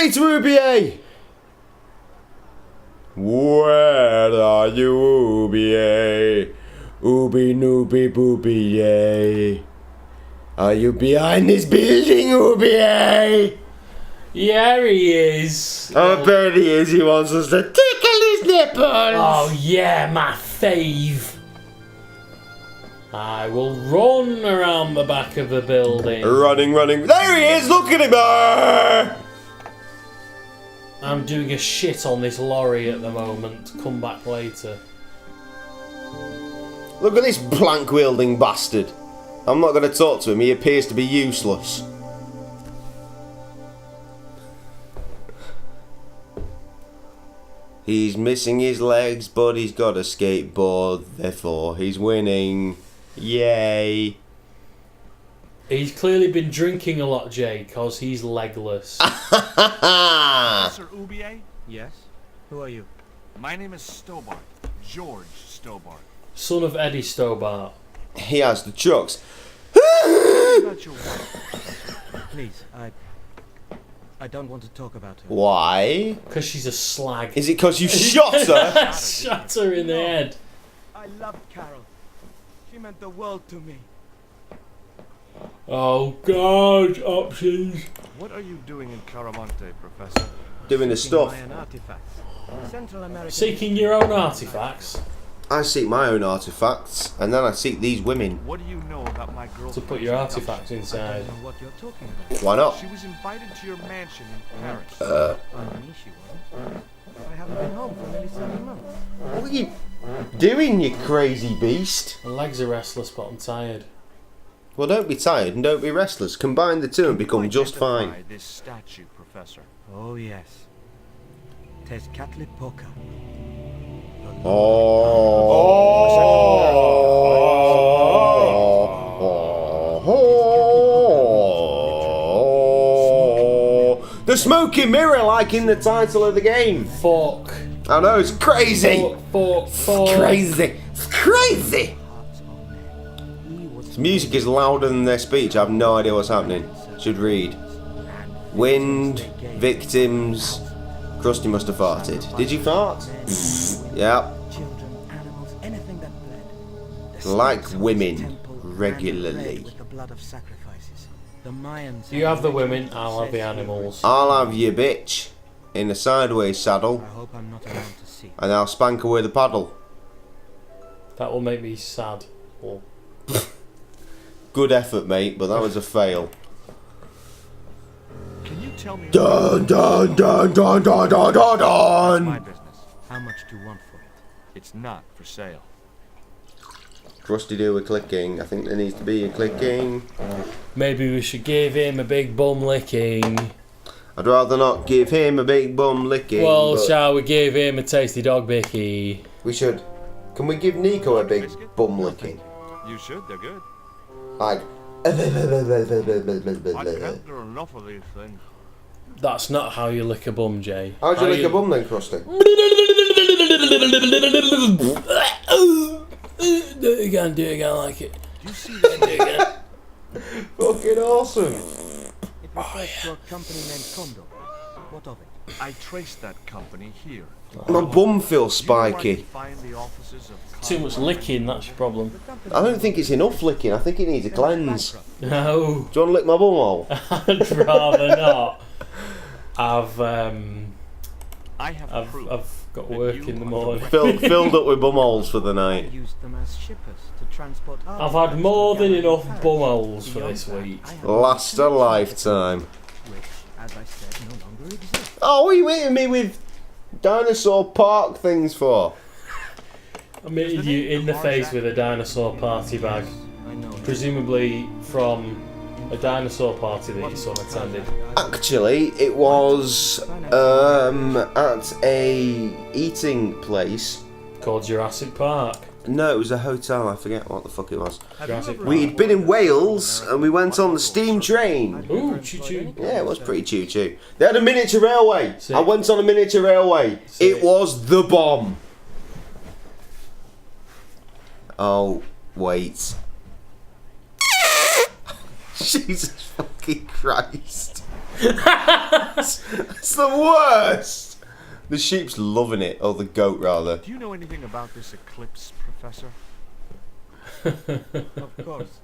speak to Oubier. Where are you, Oubier? Ooby nooby booby yay. Are you behind this building, Oubier? Yeah, he is. I bet he is. He wants us to tickle his nipples. Oh yeah, my fave. I will run around the back of the building. Running. There he is. Look at him. I'm doing a shit on this lorry at the moment. Come back later. Look at this plank-wielding bastard. I'm not going to talk to him. He appears to be useless. He's missing his legs, but he's got a skateboard. Therefore, he's winning. Yay. He's clearly been drinking a lot, Jay, because he's legless. Professor Oubier? Yes? Who are you? My name is Stobart. George Stobart. Son of Eddie Stobart. He has the chucks. About your wife. Please, I don't want to talk about her. Why? Because she's a slag. Is it because you shot her? Shot her in the head. I loved Carol. She meant the world to me. Oh God, options. What are you doing in Caramonte, Professor? Doing the stuff. Mayan artifacts. Central American. Seeking your own artifacts. I seek my own artifacts, and then I seek these women. What do you know about my girl? To put your artifacts I inside. don't know what you're talking about. Why not? She was invited to your mansion in Paris. On me, she wasn't. I haven't been home for nearly 7 months. What are you doing, you crazy beast? My legs are restless, but I'm tired. Well, don't be tired and don't be restless. Combine the two and become Who just fine. identified This statue, Professor. Oh yes. Tezcatlipoca. The smoky mirror, like in the title of the game. Fuck. I know, it's crazy. Fuck. It's crazy. It's crazy. This music is louder than their speech. I have no idea what's happening. Should read. Wind, victims. Krusty must have farted. Did you fart? Yeah. Children, animals, anything that bled. The Like spirits of women, this temple ran regularly. red with the blood of sacrifices. The Mayans You have the women, had I'll have the success animals. I'll have you, bitch, in a sideways saddle, I hope I'm not around to see. and I'll spank her with a paddle. That will make me sad. Well, Good effort, mate, but that was a fail. Can you tell me? Dun dun dun dun dun dun dun My dun. business. How much do you want for it? It's not for sale. Krusty do a clicking. I think there needs to be a clicking. maybe we should give him a big bum licking. I'd rather not give him a big bum licking. Well, but shall we give him a tasty dog bicky? we should. Can we give Nico a big bum licking? You should. They're good. Like. I can't get enough of these things. That's not how you lick a bum, Jay. How'd you lick a bum then, Krusty? Do it again, like it. Do you see that? Fucking awesome. It refers to a company named Condor. What of it? I traced that company here. My bum feels Do you know where I can spiky. find the offices of Too much licking, that's your problem. The company I don't think it's enough licking. I think it needs a cleanse. Do No, you want to lick my bum hole? I'd rather not. I've I have proof. I've got that work you in the are morning. Filled up with bum holes for the night. used them as shippers to transport. I've had more than enough bum holes for this week. Last a lifetime. Which, as I said, no longer exists. Oh, what are you hitting me with dinosaur park things for? I'm hitting you in the face with a dinosaur party bag. I know. Presumably from a dinosaur party that your son attended. Actually, it was at a eating place. Called Jurassic Park. No, it was a hotel. I forget what the fuck it was. Jurassic Park. We'd been in Wales and we went on the steam train. Ooh, choo-choo. Yeah, it was pretty choo-choo. They had a miniature railway. Sick. I went on a miniature railway. Sick. It was the bomb. Oh, wait. Jesus fucking Christ. It's the worst. The sheep's loving it, or the goat rather. Do you know anything about this eclipse, Professor? Of course.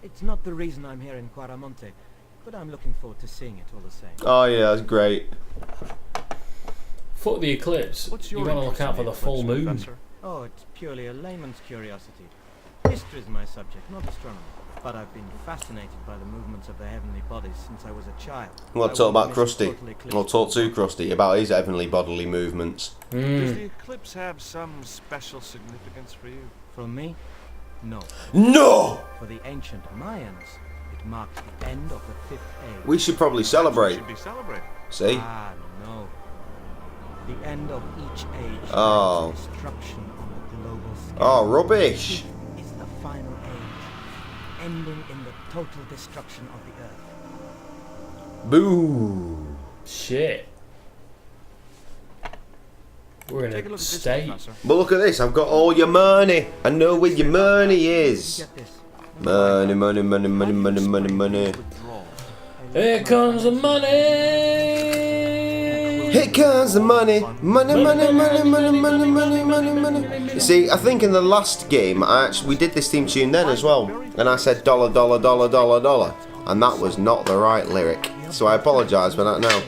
It's not the reason I'm here in Quaramonte, but I'm looking forward to seeing it all the same. Oh yeah, that's great. Fuck the eclipse. What's You your want to look interest out in for the eclipse, full moon. Professor? Oh, it's purely a layman's curiosity. History's my subject, not astronomy. But I've been fascinated by the movements of the heavenly bodies since I was a child. We'll I talk about witnessed a Krusty. total eclipse. We'll talk to Krusty about his heavenly bodily movements. Does the eclipse have some special significance for you? From me? No. No! For the ancient Mayans, it marked the end of the Fifth Age. We should probably You celebrate. should be celebrating. See? Ah, no. The end of each age Oh. brings destruction on a global scale. Oh, rubbish. This is the final age, ending in the total destruction of the earth. Boo. Shit. We're in Take a a look at this, state. Professor. But look at this, I've got all your money. I know where your money is. Get this. Money, money, money, money, money, money, money. Withdrawal. Here comes the money. Here comes the money. Money, money, money, money, money, money, money, money. You see, I think in the last game, we did this theme tune then as well. And I said dollar, dollar, dollar, dollar, dollar. And that was not the right lyric. So I apologise for that now.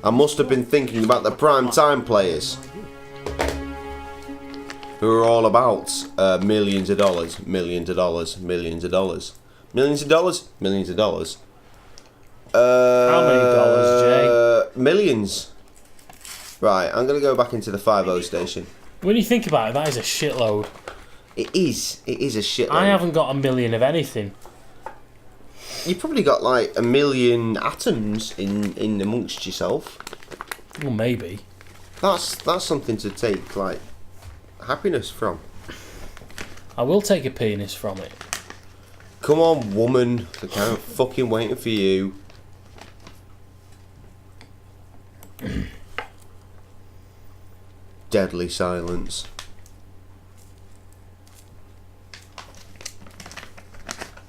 I must have been thinking about the prime time players. Who are all about millions of dollars, millions of dollars, millions of dollars. Millions of dollars? Millions of dollars. How many dollars, Jay? Millions. Right, I'm going to go back into the 5-0 station. When you think about it, that is a shitload. It is a shitload. I haven't got a million of anything. You've probably got like 1 million atoms in amongst yourself. Well, maybe. That's something to take like happiness from. I will take a penis from it. Come on, woman. I'm kind of fucking waiting for you. Deadly silence.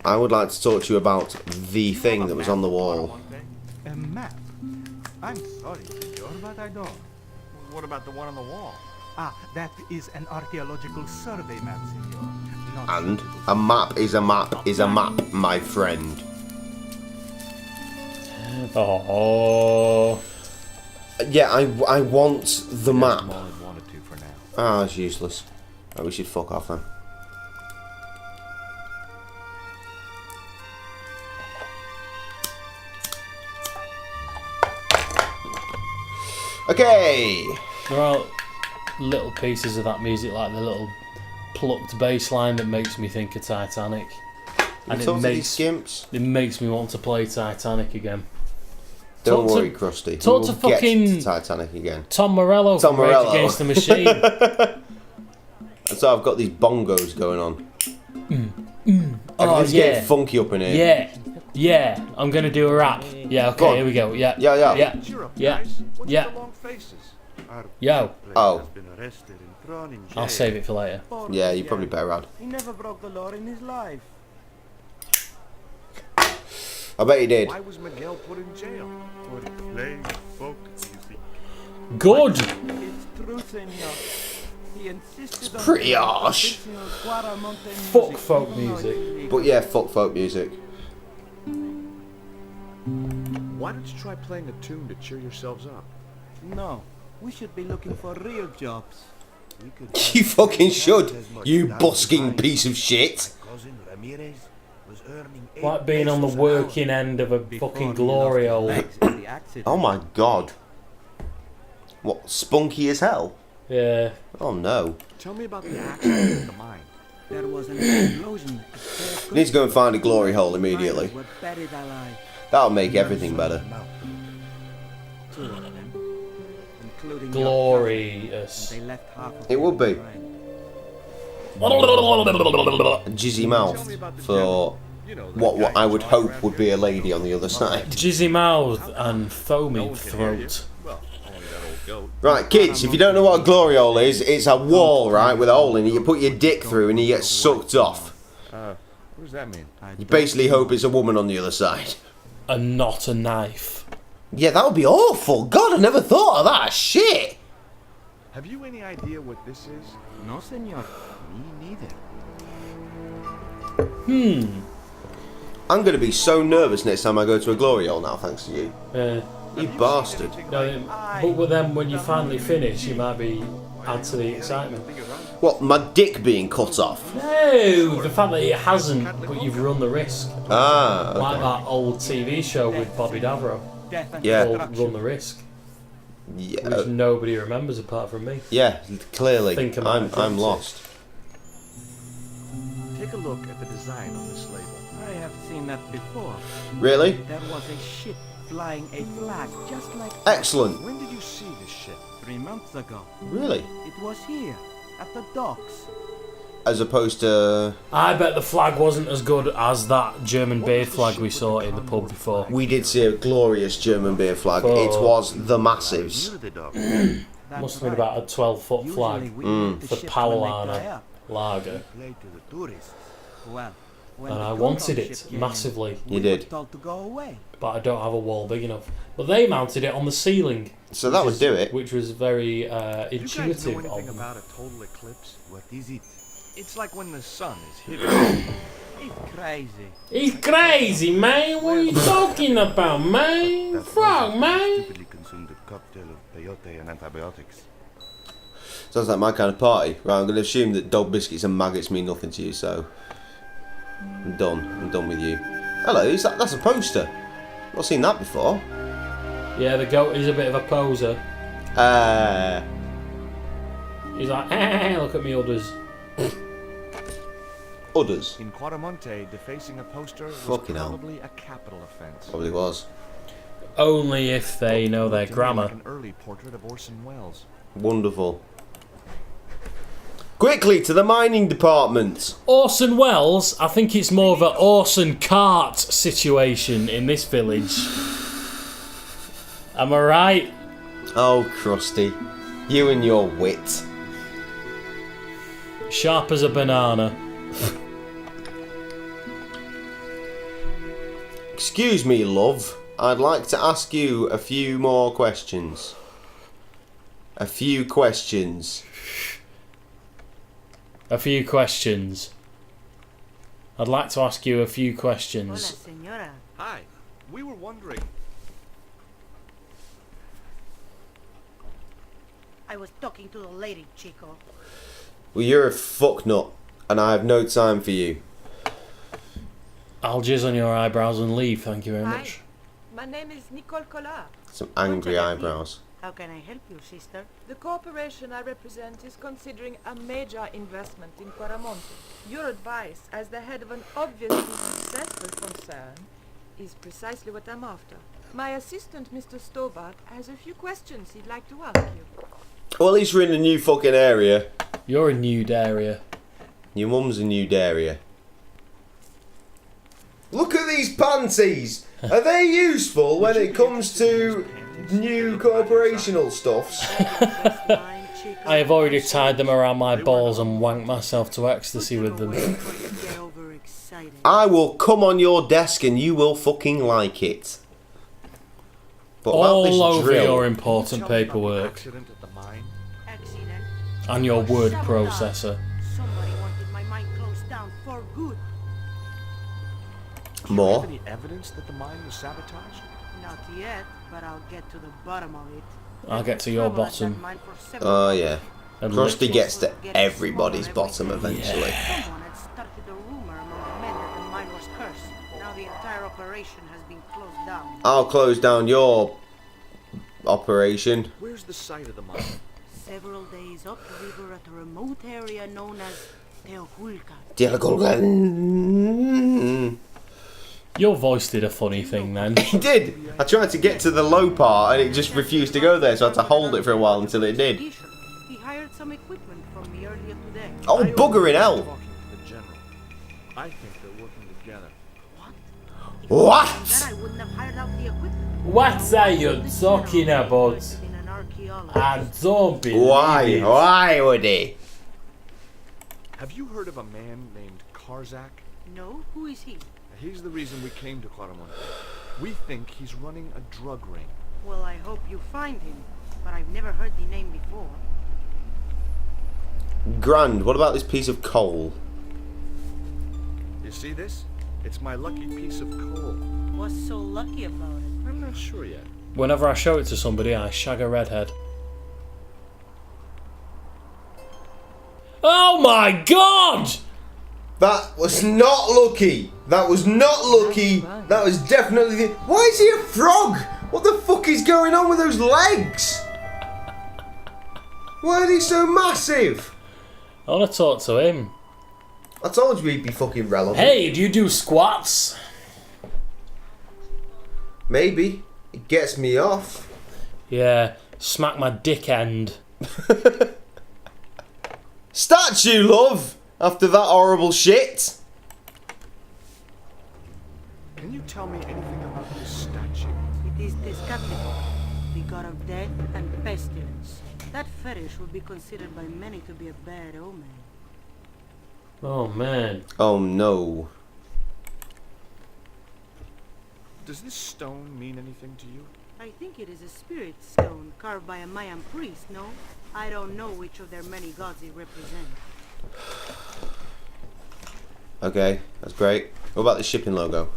I would like to talk to you about the thing that was on the wall. A map? I'm sorry, senor, but I don't. What about the one on the wall? Ah, that is an archaeological survey map, senor. Not And suitable a map is a map is a map, my friend. Oh. Yeah, I want the map. More than wanted to for now. Ah, it's useless. Oh, we should fuck off then. Okay. There are little pieces of that music, like the little plucked bass line that makes me think of Titanic. And Talk to these skimps. it makes me want to play Titanic again. Don't Talk to- worry, Krusty. talk We to will get fucking- Titanic again. Tom Morello Tom from Morello. Rage Against the Machine. So I've got these bongos going on. Oh, Everything's yeah. getting funky up in here. Yeah. Yeah. I'm going to do a rap. Yeah, Go on. okay, here we go. Yeah. Yeah, yeah. Yeah. Cheer up, Yeah. guys. What's Yeah. with the long faces? Yo. Oh. I'll save it for later. Yeah, you probably better add. He never broke the law in his life. I bet he did. Why was Miguel put in jail? For playing folk music. Good. It's true, senor. He insisted on pretty playing harsh. traditional Quaramonte Fuck music, folk even though music. it's illegal. But yeah, fuck folk music. Why don't you try playing a tune to cheer yourselves up? No, we should be looking for real jobs. You fucking should, you busking piece of shit. Like being on the working end of a fucking glory hole. The accident. Oh my god. What, spunky as hell? Yeah. Oh no. Tell me about the accident in the mine. There was an explosion. Need to go and find a glory hole immediately. Miners were buried alive. That'll make everything better. Two of them, including Glorious. They left half of It would be. Jizzy mouth for what I would hope would be a lady on the other side. Jizzy mouth and foamy throat. Well, only that old goat. Right, kids, if you don't know what a glory hole is, it's a wall, right, with a hole in it. You put your dick through and you get sucked off. What does that mean? You basically hope it's a woman on the other side. and not a knife. Yeah, that would be awful. God, I never thought of that. Shit. Have you any idea what this is? No, senor. Me neither. I'm going to be so nervous next time I go to a glory hole now, thanks to you. You bastard. No, but then when you finally finish, you might be add to the excitement. What, my dick being cut off? No, the fact that it hasn't, but you've run the risk. Ah, okay. Like that old TV show with Bobby Davro. Yeah. Called Run the Risk. Yeah, Which nobody remembers apart from me. yeah, clearly. Think about it, I'm don't lost. Take a look at the design on this label. I have seen that before. Really? There was a ship flying a flag just like Excellent. When did you see this ship? 3 months ago. Really? It was here, at the docks. As opposed to... I bet the flag wasn't as good as that German beer flag we saw in the pub before. We did see a glorious German beer flag. Oh. It was the Massives. Must have been about a 12-foot flag for Paulaner lager. Well, And I wanted it massively, You did. told to go away. but I don't have a wall big enough. But they mounted it on the ceiling. So that would do it. Which was very Do you guys know intuitive of anything them. about a total eclipse? What is it? It's like when the sun is hidden. It's crazy. He's crazy, man. What are you talking about, man? Fuck, man. Stupidly consumed a cocktail of peyote and antibiotics. Sounds like my kind of party. Right, I'm going to assume that dog biscuits and maggots mean nothing to you, so... I'm done. I'm done with you. Hello, that's a poster. I've not seen that before. Yeah, the goat is a bit of a poser. He's like, look at me udders. Udders. In Quaramonte, defacing a poster was Fucking hell. probably a capital offense. Probably was. Only if they know their To me, grammar. like an early portrait of Orson Welles. Wonderful. Quickly to the mining department. Orson Welles, I think it's more of an Orson Cart situation in this village. Am I right? Oh, Krusty. You and your wit. Sharp as a banana. Excuse me, love. I'd like to ask you a few more questions. A few questions. A few questions. I'd like to ask you a few Hola, questions. señora. Hi, we were wondering. I was talking to the lady, Chico. Well, you're a fucknut, and I have no time for you. I'll jizz on your eyebrows and leave, thank you very Hi. much. My name is Nicole Collard. Some angry eyebrows. How can I help you, sister? The corporation I represent is considering a major investment in Quaramonte. Your advice, as the head of an obviously successful concern, is precisely what I'm after. My assistant, Mr. Stobart, has a few questions he'd like to ask you. Well, at least we're in a new fucking area. You're a nude area. Your mum's a nude area. Look at these panties! Are they useful when it comes to new corporational stuffs? Mine, Chico. I have already tied them around my balls and wanked myself to ecstasy with them. Get overexcited. I will come on your desk and you will fucking like it. But about All this over drill, your important Tell me about the paperwork accident at the mine. Accident. and your word Sabotage. processor. Somebody wanted my mine closed down for good. Do you More? have any evidence that the mine was sabotaged? Not yet, but I'll get to the bottom of it. I'll get to your Trouble at that bottom. mine for several Oh months. yeah. And Krusty lick- gets to everybody's bottom eventually. Someone had started a rumor among the men that the mine was cursed. Now the entire operation has been closed down. I'll close down your operation. Where's the site of the mine? Several days upriver at a remote area known as Teoculca. Your voice did a funny thing then. He did. I tried to get to the low part and it just refused to go there, so I had to hold it for a while until it did. He hired some equipment from me earlier today. Oh, bugger in hell! Talking to the general. I think they're working together. What? Then I wouldn't have hired out the equipment. What are you talking about? In an archaeologist. I don't believe Why? it. Why would he? Have you heard of a man named Karzak? No? Who is he? He's the reason we came to Quaramonte. We think he's running a drug ring. Well, I hope you find him, but I've never heard the name before. Grand, what about this piece of coal? You see this? It's my lucky piece of coal. What's so lucky about it? I'm not sure yet. Whenever I show it to somebody, I shag a redhead. Oh my god! That was not lucky. That was not lucky. That was definitely... Why is he a frog? What the fuck is going on with those legs? Why are they so massive? I want to talk to him. I told you he'd be fucking relevant. Hey, do you do squats? Maybe. It gets me off. Yeah, smack my dick end. Statue, love! After that horrible shit. Can you tell me anything about this statue? It is Tezcatlipoca, the god of death and pestilence. That fetish would be considered by many to be a bad omen. Oh man. Oh no. Does this stone mean anything to you? I think it is a spirit stone carved by a Mayan priest, no? I don't know which of their many gods it represents. Okay, that's great. What about the shipping logo?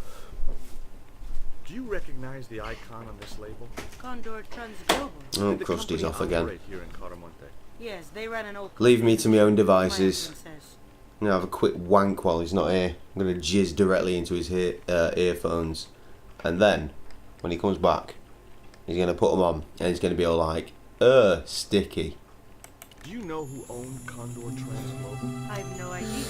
Do you recognize the icon on this label? Condor Transglobal. Oh, Did the Krusty's company off again. operate here in Caramonte? Yes, they ran an old... Leave me to my own devices. Mayan princess. I'm gonna have a quick wank while he's not here. I'm gonna jizz directly into his earphones. And then, when he comes back, he's gonna put them on. And he's gonna be all like, sticky. Do you know who owned Condor Transglobal? I have no idea.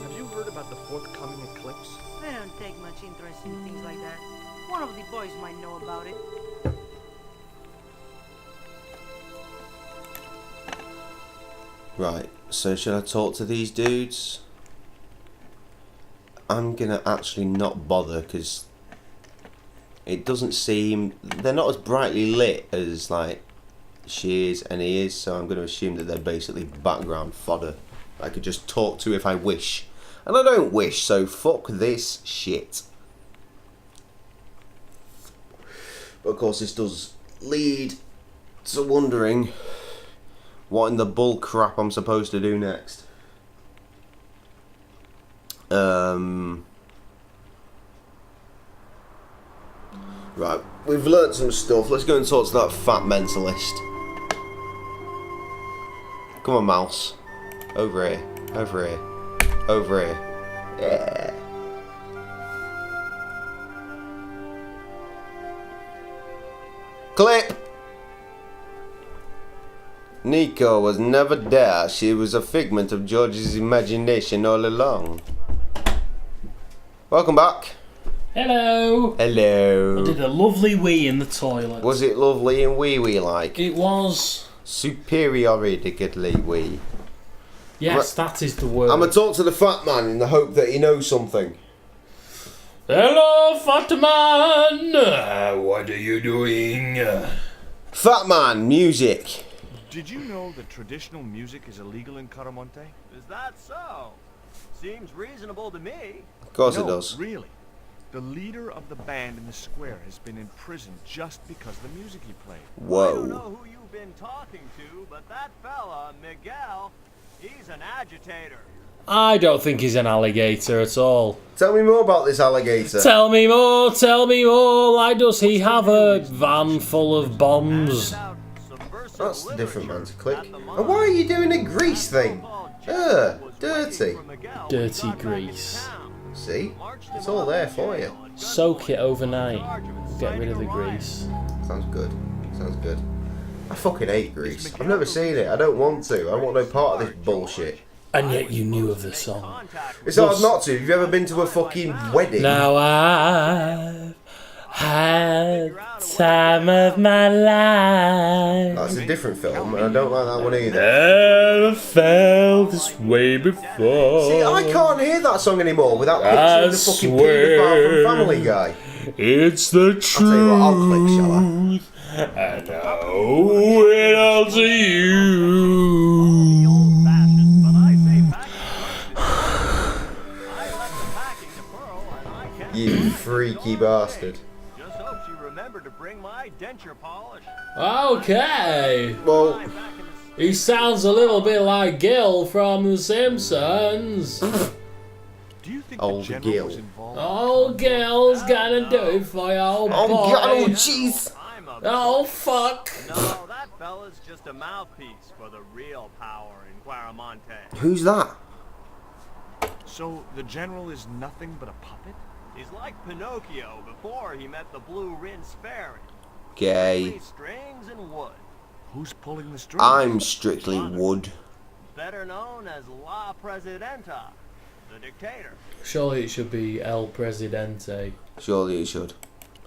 Have you heard about the forthcoming eclipse? I don't take much interest in things like that. One of the boys might know about it. Right, so should I talk to these dudes? I'm gonna actually not bother because it doesn't seem... They're not as brightly lit as like she is and he is, so I'm gonna assume that they're basically background fodder I could just talk to if I wish. And I don't wish, so fuck this shit. But of course this does lead to wondering what in the bull crap I'm supposed to do next. Right, we've learnt some stuff. Let's go and talk to that fat mentalist. Come on, mouse. Over here. Over here. Over here. Yeah. Clip! Nico was never there. She was a figment of George's imagination all along. Welcome back. Hello. Hello. I did a lovely wee in the toilet. Was it lovely and wee-wee like? It was. Superiority wee. Yes, that is the word. I'm going to talk to the fat man in the hope that he knows something. Hello, fat man. What are you doing? Fat man, music. Did you know that traditional music is illegal in Caramonte? Is that so? Seems reasonable to me. Of course No, it does. really. The leader of the band in the square has been in prison just because of the music he played. I don't know Whoa. who you've been talking to, but that fella, Miguel, he's an agitator. I don't think he's an alligator at all. Tell me more about this alligator. Tell me more, tell me more. Why does he have a van full of bombs? That's the different man to click. And why are you doing a grease thing? Dirty. Dirty grease. See? It's all there for you. Soak it overnight. Get rid of the grease. Sounds good. Sounds good. I fucking hate grease. I've never seen it. I don't want to. I want no part of this bullshit. And yet you knew of the song. It's hard not to. Have you ever been to a fucking wedding? Now I've had time of my life. That's a different film, and I don't like that one either. Never felt this way before. See, I can't hear that song anymore without picturing the fucking paedophile from Family Guy. It's the truth. I'll tell you what, I'll click, shall I? And I owe it all to you. freaky bastard. Just hope she remembered to bring my denture polish. Okay. Well, He sounds a little bit like Gil from The Simpsons. Do you think Old the general Gil. was involved? Old Gil's gonna do it for you, old oh boy. god, oh jeez. I'm a Oh, fuck. No, that fella's just a mouthpiece for the real power in Quaramonte. Who's that? So the general is nothing but a puppet? He's like Pinocchio before he met the blue rinse fairy. Gay. Only strings and wood. Who's pulling the strings? I'm strictly wood. Better known as La Presidenta, the dictator. Surely it should be El Presidente. Surely he should.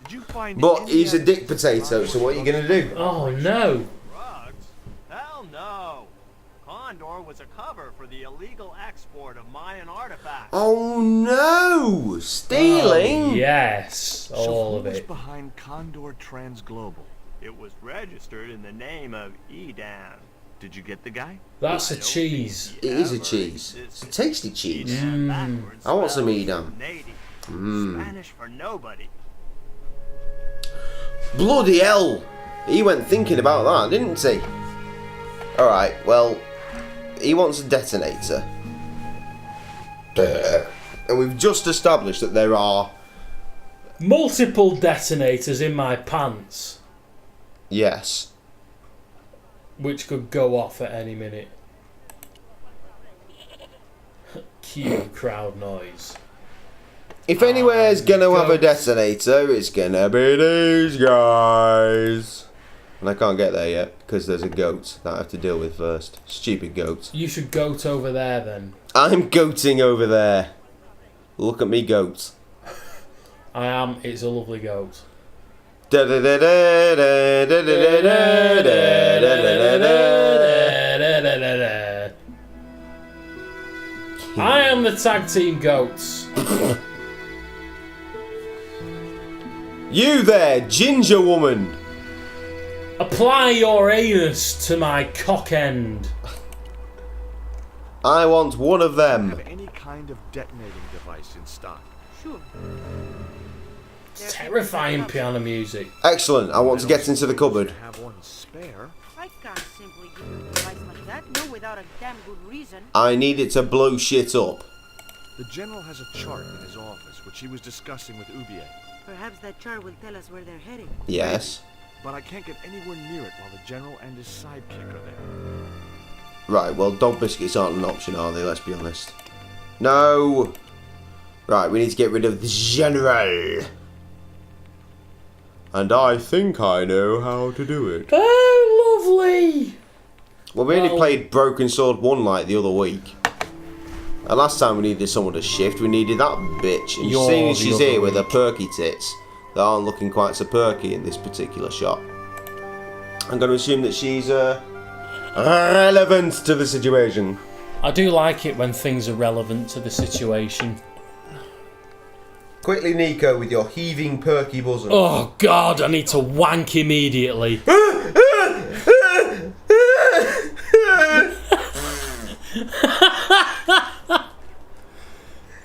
Did you find But any he's a evidence dick potato, so what are you gonna do? Oh no. Drugs? Hell no. Condor was a cover for the illegal export of Mayan artifacts. Oh no! Stealing? Oh, yes. So All who of was it. behind Condor Transglobal? It was registered in the name of Edan. Did you get the guy? That's a cheese. It is a cheese. It's a tasty cheese. Edan backwards I want some spells Edam. native. Spanish for nobody. Bloody hell! He went thinking about that, didn't he? Alright, well, he wants a detonator. And we've just established that there are... Multiple detonators in my pants, Yes. which could go off at any minute. Cue crowd noise. If anywhere's gonna have a detonator, it's gonna be these guys. And I can't get there yet, because there's a goat that I have to deal with first. Stupid goat. You should goat over there then. I'm goating over there. Look at me goat. I am. It's a lovely goat. I am the tag team goats. You there, ginger woman. Apply your anus to my cock end. I want one of them. Have any kind of detonating device in stock? Sure. Terrifying piano music. Excellent. I want to get into the cupboard. Have one spare. I can't simply give you advice like that, no without a damn good reason. I need it to blow shit up. The general has a chart in his office, which he was discussing with Oubier. Perhaps that chart will tell us where they're heading. Yes. But I can't get anywhere near it while the general and his sidekick are there. Right, well, dog biscuits aren't an option, are they? Let's be honest. No. Right, we need to get rid of the general. And I think I know how to do it. Oh, lovely. Well, we only Well- played Broken Sword 1 like the other week. And last time we needed someone to shift, we needed that bitch. And You're seeing as the she's other here with her week. perky tits, that aren't looking quite so perky in this particular shot, I'm going to assume that she's relevant to the situation. I do like it when things are relevant to the situation. Quickly, Nico, with your heaving perky bosom. Oh God, I need to wank immediately.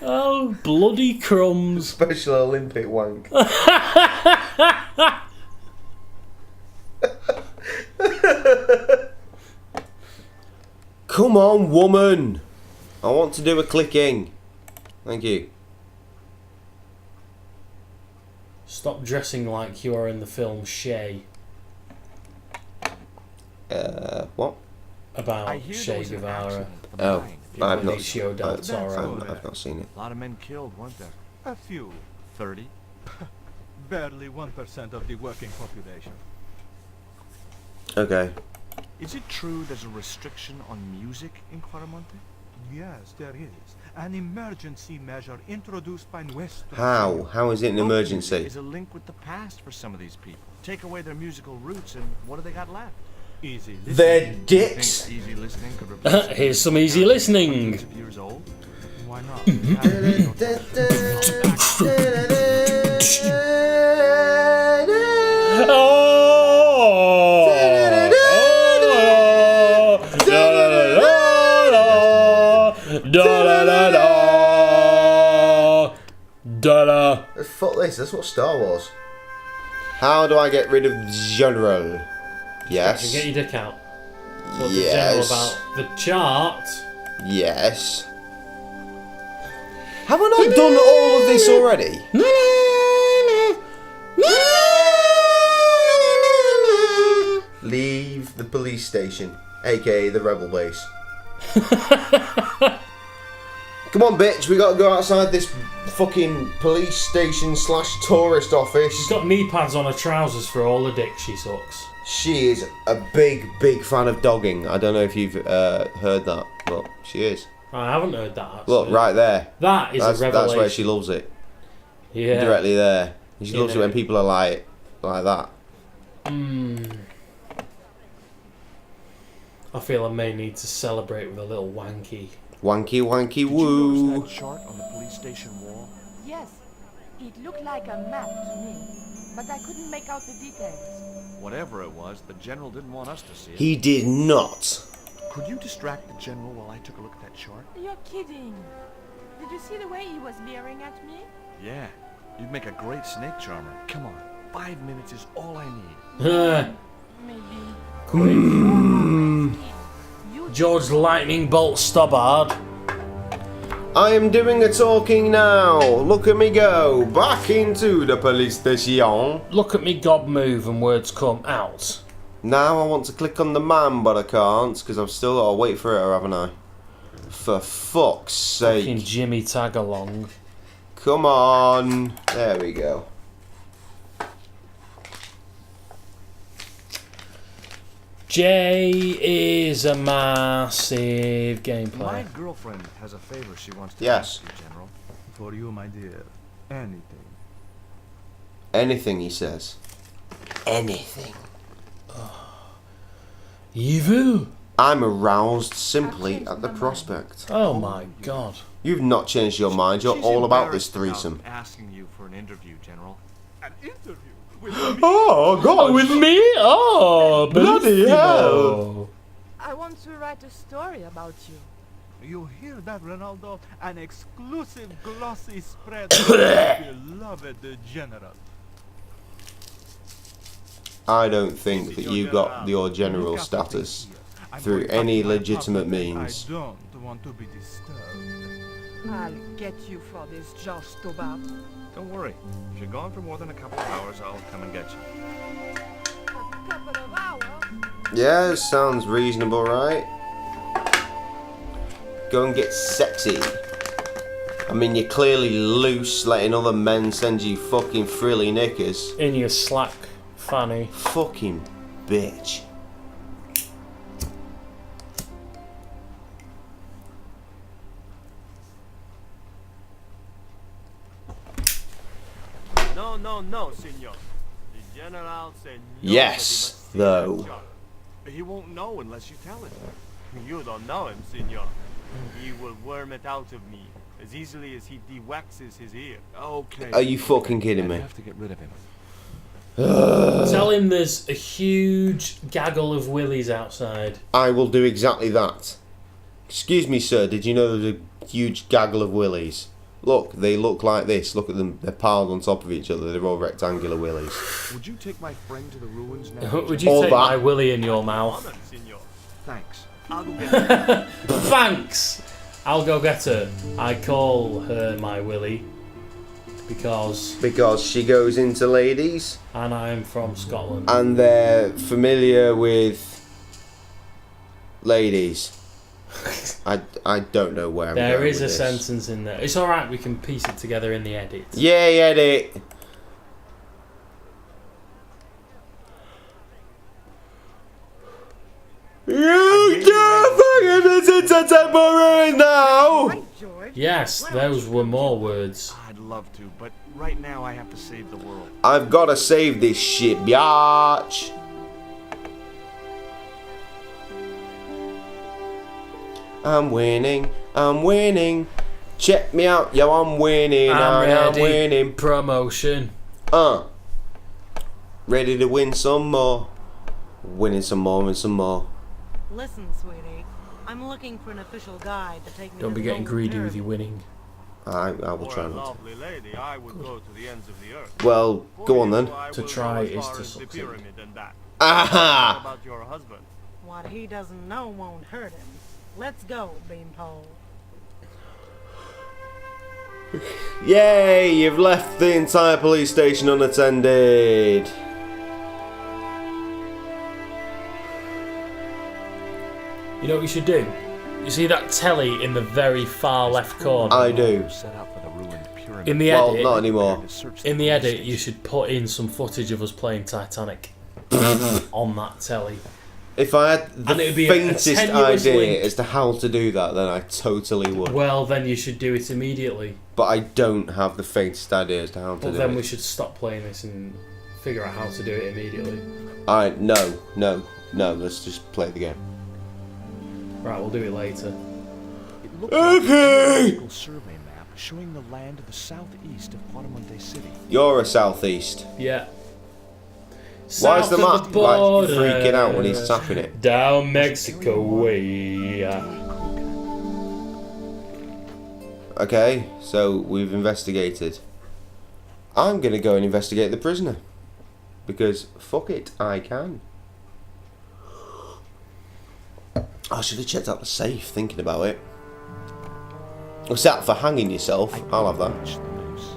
Oh, bloody crumbs. Special Olympic wank. Come on, woman. I want to do a clicking. Thank you. Stop dressing like you are in the film Shay. What? About I hear there Che was an Guevara. accident at the Oh, mine. I've not, Benicio del Toro. I've not seen it. A lot of men killed, weren't there? A few. 30? Barely 1% of the working population. Okay. Is it true there's a restriction on music in Quaramonte? Yes, there is. An emergency measure introduced by Western. How? How is it an emergency? Is a link with the past for some of these people. Take away their musical roots and what do they got left? Easy. They're Think dicks. easy listening could replace Here's some easy listening. hundreds of years old? Why not? Fuck this. That's what Star Wars. How do I get rid of General? Yes. Get your dick out. Talk to Yes. General about the chart. Yes. Have I not done all of this already? Leave the police station, aka the rebel base. Come on, bitch, we gotta go outside this fucking police station / tourist office. She's got knee pads on her trousers for all the dick she sucks. She is a big, big fan of dogging. I don't know if you've heard that, but she is. I haven't heard that. Actually. Look, right there. That is a revelation. That's where she loves it. Yeah. Directly there. She loves it when people are like that. I feel I may need to celebrate with a little wanky. Wanky, wanky, Did you woo. notice that chart on the police station wall? Yes, it looked like a map to me, but I couldn't make out the details. Whatever it was, the general didn't want us to see it. He did not. Could you distract the general while I took a look at that chart? You're kidding. Did you see the way he was leering at me? Yeah. You'd make a great snake charmer. Come on. 5 minutes is all I need. Maybe. George Lightning Bolt Stobbard. I am doing the talking now. Look at me go. Back into the police station. Look at me gob move and words come out. Now I want to click on the man, but I can't because I've still got to wait for it, haven't I? For fuck's sake. Fucking Jimmy Tagalong. Come on. There we go. J is a massive game My player. girlfriend has a favor she wants to Yes. ask you, General. For you, my dear. Anything. Anything, he says. Anything. Evil? I'm aroused simply at the prospect. Oh my god. You've not changed your mind. You're She's all about this embarrassed threesome. about asking you for an interview, General. An interview with Oh, God. With me? Oh, Bloody hell. bellissimo. I want to write a story about you. You hear that, Ronaldo? An exclusive glossy spread for the beloved general. I don't think that you got your general Look after status things here. I'm through going back any to my legitimate apartment. means. I don't want to be disturbed. I'll get you for this, George Stobbart. Don't worry. If you're gone for more than a couple of hours, I'll come and get you. A couple of hours? Yeah, sounds reasonable, right? Go and get sexy. I mean, you're clearly loose, letting other men send you fucking frilly knickers. In your slack fanny. Fucking bitch. No, no, no, senor. The general said Yes, though. He won't know unless you tell him. You don't know him, senor. He will worm it out of me as easily as he de-waxes his ear. Okay. Are you fucking kidding me? I have to get rid of him. Tell him there's a huge gaggle of willies outside. I will do exactly that. Excuse me, sir, did you know there's a huge gaggle of willies? Look, they look like this. Look at them. They're piled on top of each other. They're all rectangular willies. Would you take my friend to the ruins now? Would you All take that. my willy in your mouth? Honor, senor. Thanks. I'll go get him. Thanks! I'll go get her. I call her my willy because Because she goes into ladies and I'm from Scotland. and they're familiar with ladies. I don't know where I'm There going is a with this. sentence in there. It's alright, we can piece it together in the edit. Yay, edit. You can't fucking visit the temporary now! Right, George. Yes, those were more words. I'd love to, but right now I have to save the world. I've gotta save this shit, biatch. I'm winning, I'm winning. Check me out, yo, I'm winning, I am ready. winning. Promotion. Ready to win some more. Winning some more and some more. Listen, sweetie. I'm looking for an official guide to take me Don't to be the getting Golden greedy with Pyramid. your winning. I will For try a not to. lovely lady, I would go to the ends of the earth. Well, For go on you, then. I To will try go as is far to as the succeed. pyramid and back. Aha! What about your husband? What he doesn't know won't hurt him. Let's go, Beanpole. Yay! You've left the entire police station unattended. You know what you should do? You see that telly in the very far left corner? I do. Set out for the ruined pyramid. In the Well, edit, not anymore. in the edit, you should put in some footage of us playing Titanic on that telly. If I had And it the would be a faintest tenuous idea link. as to how to do that, then I totally would. Well, then you should do it immediately. But I don't have the faintest idea as to how to But do then it. we should stop playing this and figure out how to do it immediately. Alright, no, let's just play the game. Right, we'll do it later. It looked Okay. like a geological survey map showing the land to the southeast of Guadamonte City. You're a southeast. Yeah. Why is South the of map border, like freaking out when he's tapping it? Down Mexico way. Okay, so we've investigated. I'm gonna go and investigate the prisoner. Because fuck it, I can. I should have checked out the safe, thinking about it. What's that for hanging yourself? I'll have that. Reach the noose.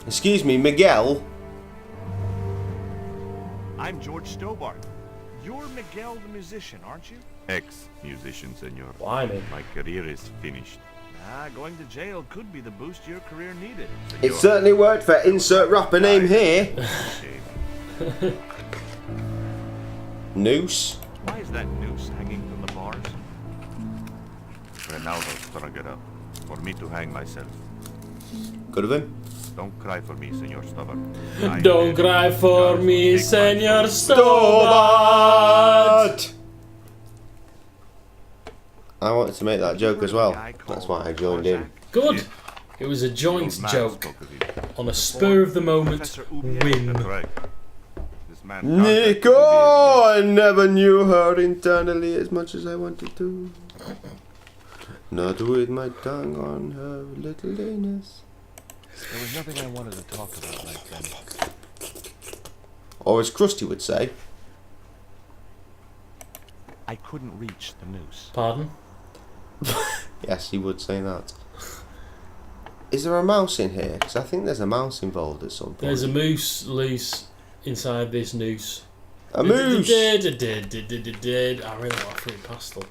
Excuse me, Miguel. I'm George Stobart. You're Miguel the musician, aren't you? Ex-musician, senor. Blimey. My career is finished. Going to jail could be the boost your career needed. It certainly worked for insert rapper name here. Shame. Noose. Why is that noose hanging from the bars? Ronaldo strung it up for me to hang myself. Could have been. Don't cry for me, senor Stubborn. I Don't am cry dead. for God me, take my Senor soul. Stobart. I wanted to make that joke as well. That's why I joined in. Good. It was a joint Old man joke spoke of it. on a spur of the moment Professor Oubier. That's win. right. This man contacted Nico, Oubier. I never knew her internally as much as I wanted to. Not with my tongue on her little anus. There was nothing I wanted to talk about right then. Or as Krusty would say. I couldn't reach the noose. Pardon? Yes, he would say that. Is there a mouse in here? Because I think there's a mouse involved at some point. There's a moose loose inside this noose. A moose! I really want a fruit pastel.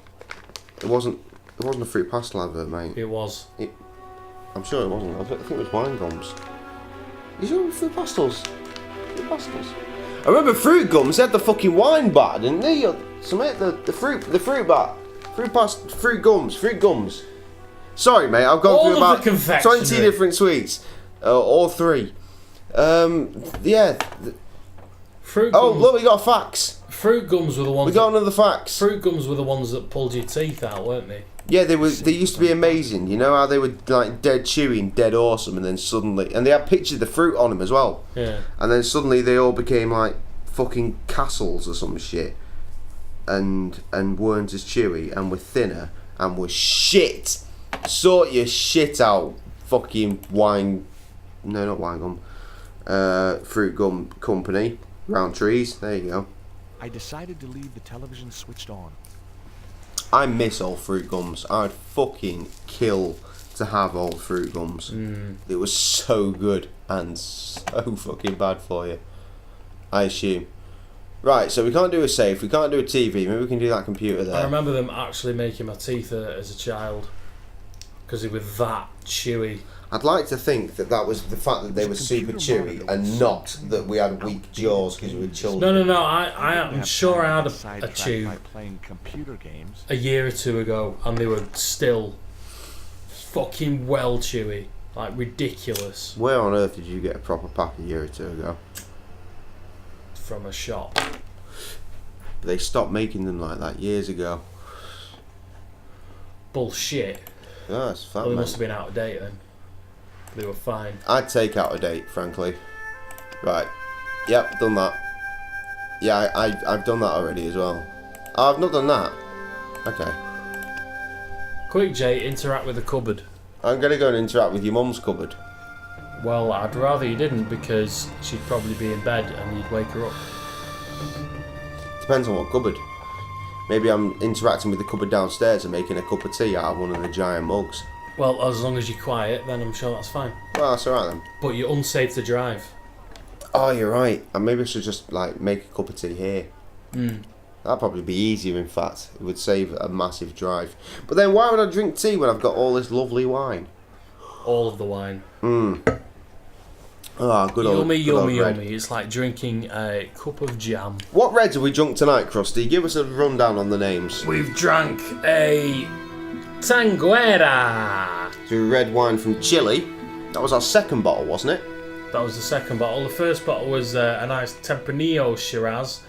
It wasn't a fruit pastel advert, mate. It was. I'm sure it wasn't. I think it was wine gums. Is it fruit pastels? Fruit pastels. I remember fruit gums. They had the fucking wine bar, didn't they? The fruit bar, fruit gums. Sorry, mate. I've gone All through of about the 20 confectionery. different sweets, or 3. Yeah. Fruit Oh, gums. look, we got facts. Fruit gums were the ones. We got another facts. Fruit gums were the ones that pulled your teeth out, weren't they? Yeah, they were. They used to be amazing. You know how they were like dead chewy and dead awesome, and then suddenly, and they had pictures of the fruit on them as well. Yeah. And then suddenly they all became like fucking castles or some shit, and weren't as chewy and were thinner and were shit. Sort your shit out, fucking wine. No, not wine gum. Fruit gum company. Round trees. There you go. I decided to leave the television switched on. I miss old fruit gums. I'd fucking kill to have old fruit gums. It was so good and so fucking bad for you, I assume. Right, so we can't do a safe, we can't do a TV, maybe we can do that computer I there. remember them actually making my teeth hurt as a child because they were that chewy. I'd like to think that was the fact that they were super chewy and not that we had weak jaws because we were children. No. I'm sure I had a Sidetracked tube by playing computer games. a year or two ago, and they were still fucking well chewy, like ridiculous, Where on earth did you get a proper pack a year or 2 ago? from a shop. They stopped making them like that years ago. Bullshit. Oh, that's fine, Well, they mate. must have been out of date then. They were fine. I'd take out a date, frankly. Right. Yep, done that. Yeah, I've done that already as well. Oh, I've not done that. Okay. Quick, Jay, interact with the cupboard. I'm going to go and interact with your mum's cupboard. Well, I'd rather you didn't, because she'd probably be in bed and you'd wake her up. Depends on what cupboard. Maybe I'm interacting with the cupboard downstairs and making a cup of tea out of one of the giant mugs. Well, as long as you're quiet, then I'm sure that's fine. Well, that's alright then. But you're unsafe to drive. Oh, you're right. And maybe I should just, like, make a cup of tea here. Mm. That'd probably be easier, in fact. It would save a massive drive. But then why would I drink tea when I've got all this lovely wine? All of the wine. Ah, good old Yummy, good old yummy, red. yummy. It's like drinking a cup of jam. What reds have we drunk tonight, Krusty? Give us a rundown on the names. We've drank a Tanguera. So red wine from Chile. That was our second bottle, wasn't it? That was the second bottle. The first bottle was a nice Tempranillo Shiraz,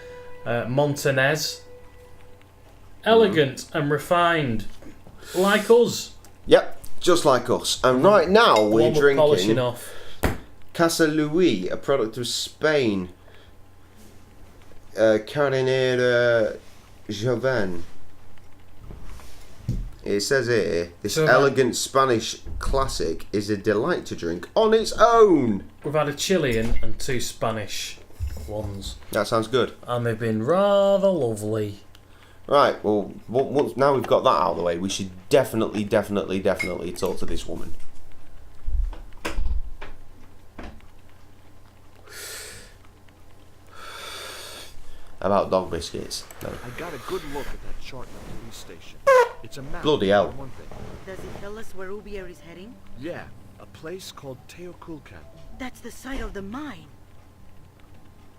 Montanez. Elegant and refined, like us. Yep, just like us. And right now we're One polishing drinking off. Casa Luis, a product of Spain. Carinera Joven. It says here, this So, elegant Spanish classic is a delight to drink on its own. We've had a Chilean and 2 Spanish ones, That sounds good. and they've been rather lovely. Right, well, once now we've got that out of the way, we should definitely talk to this woman. About dog biscuits. No. I got a good look at that chart on the police station. It's a map. Bloody hell. for one thing. Does it tell us where Oubier is heading? Yeah, a place called Teoculcan. That's the site of the mine.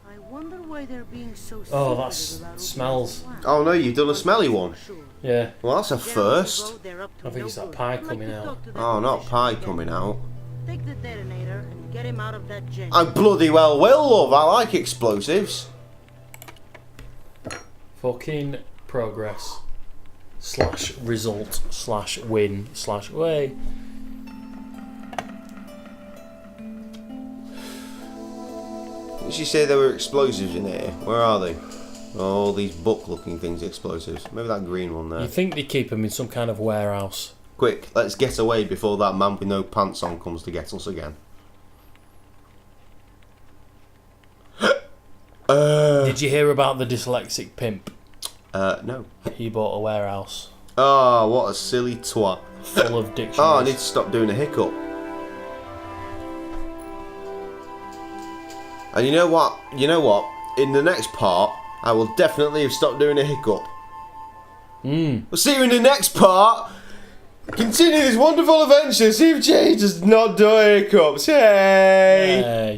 I wonder why they're being so Oh, secretive that about Oubier's smells. plan. Oh no, you've done a smelly one. For sure. Yeah. Well, that's a Down the first. road, they're up to I think no it's that good. pie I'd like coming to out. talk to that Oh, not musician pie again. coming out. Take the detonator and get him out of that gen. I bloody well will, love. I like explosives. Fucking progress. / result / win / way. Did she say there were explosives in here? Where are they? Oh, these book-looking things, explosives. Maybe that green one there. You think they keep them in some kind of warehouse? Quick, let's get away before that man with no pants on comes to get us again. Did you hear about the dyslexic pimp? No. He bought a warehouse Oh, what a silly twat. full of dictionaries. Oh, I need to stop doing a hiccup. And you know what? You know what? In the next part, I will definitely have stopped doing a hiccup. We'll see you in the next part. Continue this wonderful adventure. See if Jay does not do hiccups. Hey! Yay.